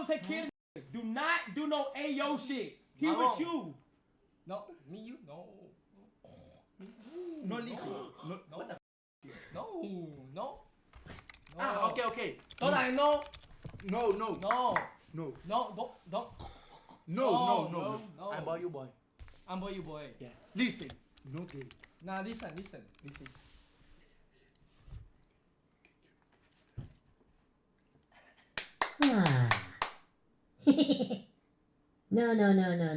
take care of the Do not do no Ayo shit. He Not with wrong. you. No, me, you, no. No, listen. No. No. No, no. Ah, okay. Tota, I know. No. No. No. No, don't. No. I'm boy, you boy. I'm boy, you boy. Yeah. Listen. No gay. Nah, listen.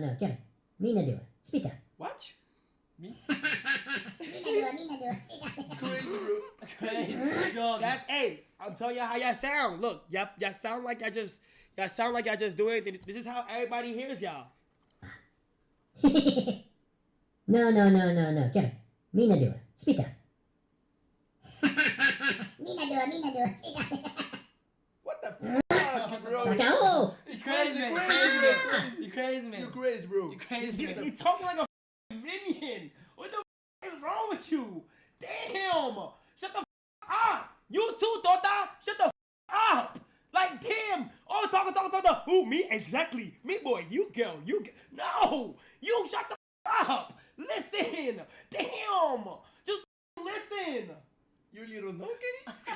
No. Kevin, みんなではスピーカー。 What? Me? みんなではスピーカー。 Crazy, bro. Crazy job. That's hey. I'm telling y'all how y'all sound. Look, y'all sound like y'all just do it. This is how everybody hears y'all. No, Kevin, みんなではスピーカー。みんなではスピーカー。 What the fuck, bro? バカおう It's crazy, man. Crazy. You crazy, man. You crazy, bro. You crazy, man. You talking like a minion. What the is wrong with you? Damn. Shut the up. You too, Tota. Shut the up. Like damn. Oh, talking. Who me? Exactly. Me boy. You girl. No. You shut the up. Listen. Damn. Just listen. You little donkey.